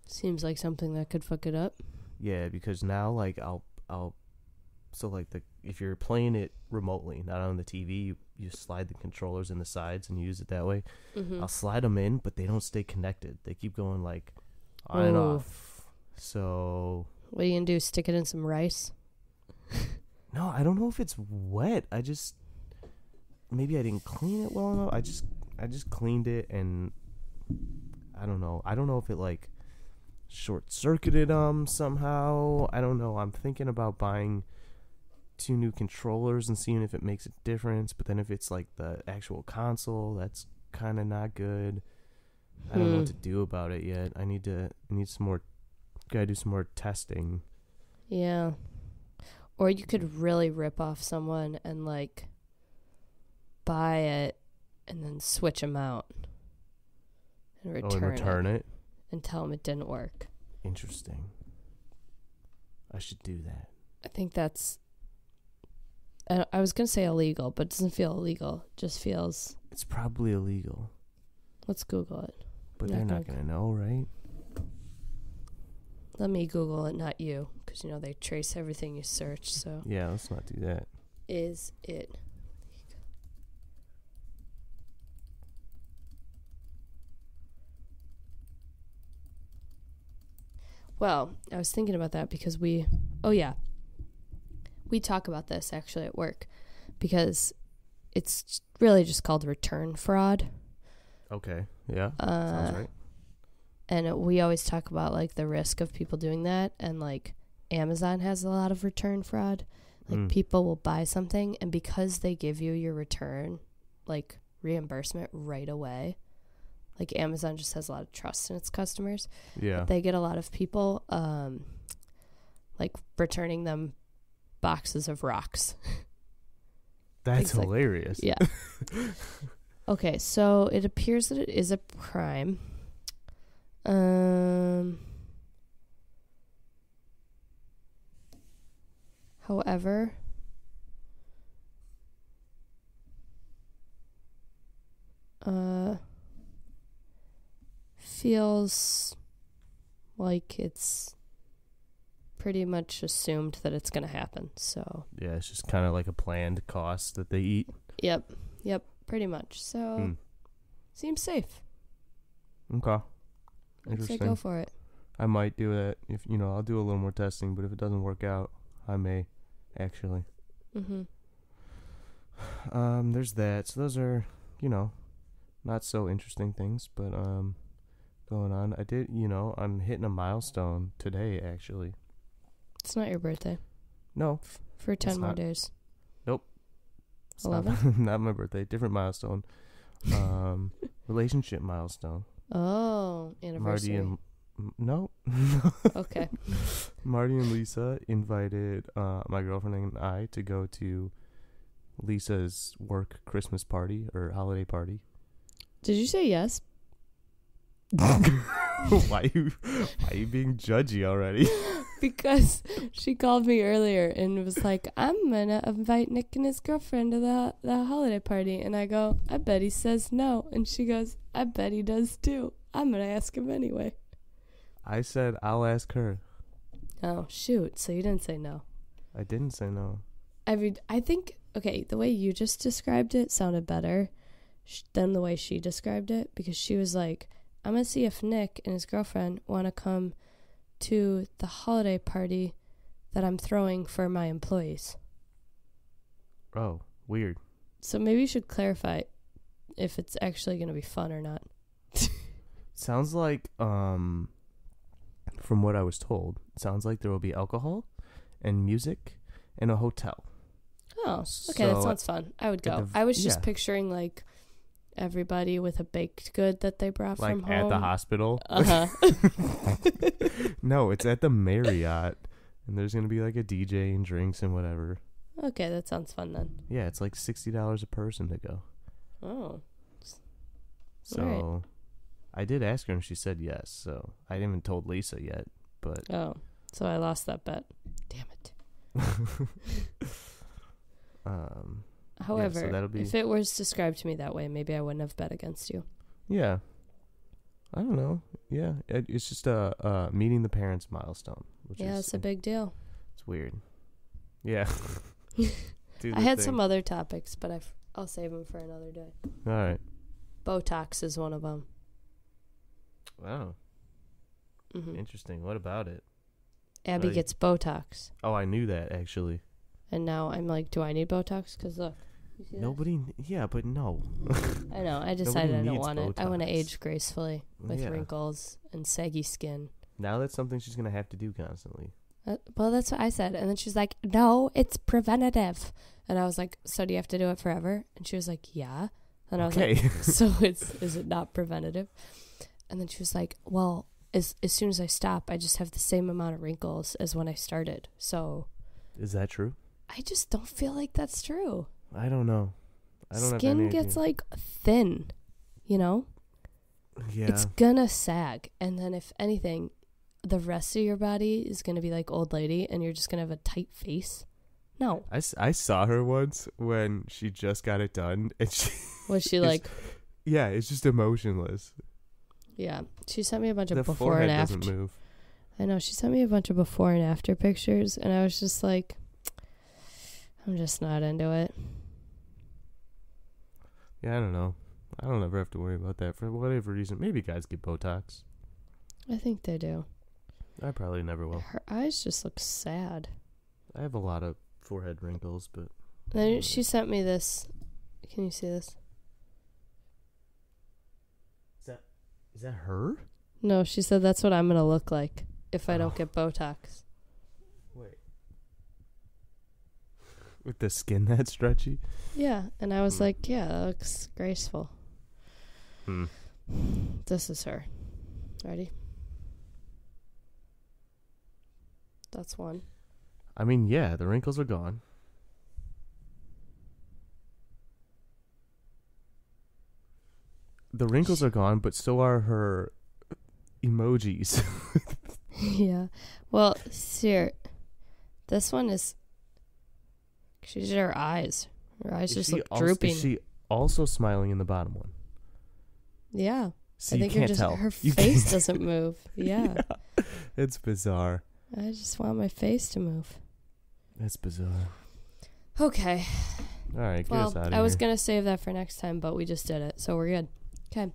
Seems like something that could fuck it up. Yeah, because now like if you're playing it remotely, not on the TV, you slide the controllers in the sides and use it that way. I'll slide them in, but they don't stay connected. They keep going like on and off. So what are you gonna do? Stick it in some rice? No, I don't know if it's wet. Maybe I didn't clean it well enough. I just cleaned it, and I don't know. I don't know if it like short-circuited somehow. I don't know. I'm thinking about buying 2 new controllers and seeing if it makes a difference. But then if it's like the actual console, that's kind of not good. I don't know what to do about it yet. I need some more. Gotta do some more testing. Yeah. Or you could really rip off someone and like buy it and then switch them out and return it and tell them it didn't work. Interesting. I should do that. I think that's I was going to say illegal, but it doesn't feel illegal. It just feels... It's probably illegal. Let's Google it. But they're not going to know, right? Let me Google it, not you. Because, they trace everything you search, so... Yeah, let's not do that. Is it legal? Well, I was thinking about that because we talk about this actually at work because it's really just called return fraud. Okay. Yeah. Sounds right. And we always talk about like the risk of people doing that, and like Amazon has a lot of return fraud. Like people will buy something, and because they give you your return, like reimbursement right away, like Amazon just has a lot of trust in its customers. Yeah. They get a lot of people like returning them boxes of rocks. That's hilarious. Yeah. Okay, so it appears that it is a crime. However, feels like it's pretty much assumed that it's going to happen. So yeah, it's just kind of like a planned cost that they eat. Yep, pretty much. So seems safe. Okay. I'd say go for it. I might do that if I'll do a little more testing, but if it doesn't work out, I may actually. There's that. So those are, not so interesting things, but going on. I did, I'm hitting a milestone today actually. It's not your birthday. No. For 10 more days. Nope. 11? Not my birthday. Different milestone. Relationship milestone. Oh, anniversary. No. Okay. Marty and Lisa invited my girlfriend and I to go to Lisa's work Christmas party or holiday party. Did you say yes? Why are you being judgy already? Because she called me earlier and was like, I'm gonna invite Nick and his girlfriend to the holiday party, and I go, I bet he says no, and she goes, I bet he does too. I'm gonna ask him anyway. I said I'll ask her. Oh shoot! So you didn't say no. I didn't say no. I think, okay, the way you just described it sounded better than the way she described it, because she was like, I'm going to see if Nick and his girlfriend want to come to the holiday party that I'm throwing for my employees. Oh, weird. So maybe you should clarify if it's actually going to be fun or not. Sounds like, from what I was told, it sounds like there will be alcohol and music and a hotel. Oh, okay, that sounds fun. I would go. I was just picturing, like, everybody with a baked good that they brought from home. Like at the hospital? Uh-huh. No, it's at the Marriott, and there's going to be, like, a DJ and drinks and whatever. Okay, that sounds fun then. Yeah, it's like $60 a person to go. Oh. So, right. I did ask her, and she said yes, so I haven't told Lisa yet, but... Oh, so I lost that bet. Damn it. However, yeah, so if it was described to me that way, maybe I wouldn't have bet against you. Yeah. I don't know. Yeah, it's just a meeting the parents milestone. It's a big deal. It's weird. Yeah. I had some other topics, but I'll save them for another day. All right. Botox is one of them. Wow. Mm-hmm. Interesting. What about it? Abby gets Botox. Oh, I knew that, actually. And now I'm like, do I need Botox? Because look. You see Nobody... Yeah, but no. I know. I decided I don't want Botox. I want to age gracefully with wrinkles and saggy skin. Now that's something she's going to have to do constantly. Well, that's what I said. And then she's like, no, it's preventative. And I was like, so do you have to do it forever? And she was like, yeah. And I was like, so is it not preventative? And then she was like, well, as soon as I stop, I just have the same amount of wrinkles as when I started. So. Is that true? I just don't feel like that's true. I don't know. Skin gets like thin, you know? Yeah. It's gonna sag. And then if anything, the rest of your body is gonna be like old lady and you're just gonna have a tight face. No. I saw her once when she just got it done. And she was she like... Yeah, it's just emotionless. Yeah. She sent me a bunch of the before and after. Doesn't move. I know. She sent me a bunch of before and after pictures. And I was just like, I'm just not into it. Yeah, I don't know. I don't ever have to worry about that for whatever reason. Maybe guys get Botox. I think they do. I probably never will. Her eyes just look sad. I have a lot of forehead wrinkles, but... Then she sent me this. Can you see this? Is that her? No, she said that's what I'm going to look like if I don't get Botox. Wait. With the skin that stretchy? Yeah, and I was like, yeah, that looks graceful. This is her. Ready? That's one. I mean, yeah, the wrinkles are gone. The wrinkles are gone, but so are her emojis. Yeah. Well, here. This one is... She did her eyes. Her eyes just look drooping. Is she also smiling in the bottom one? Yeah. See, I think you can't tell. Her face doesn't move. Yeah. It's bizarre. I just want my face to move. That's bizarre. Okay. All right, get us out of here. I was going to save that for next time, but we just did it, so we're good. Okay.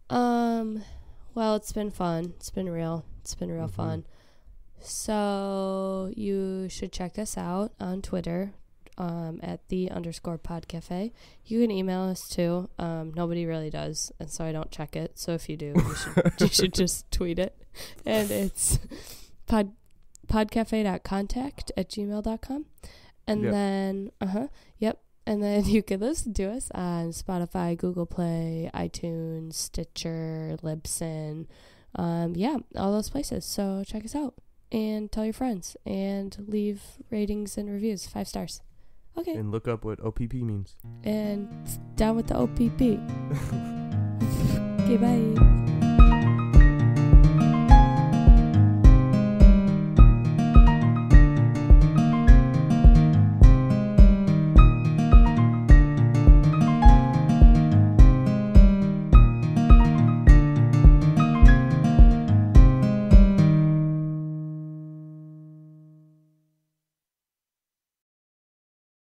Well, it's been fun. It's been real. It's been real fun. So you should check us out on Twitter at _podcafe. You can email us too. Nobody really does, and so I don't check it. So if you do, you should just tweet it. And it's podcafe.contact@gmail.com. And then, And then you can listen to us on Spotify, Google Play, iTunes, Stitcher, Libsyn. All those places. So check us out and tell your friends and leave ratings and reviews. 5 stars. Okay. And look up what OPP means. And down with the OPP. Okay, bye.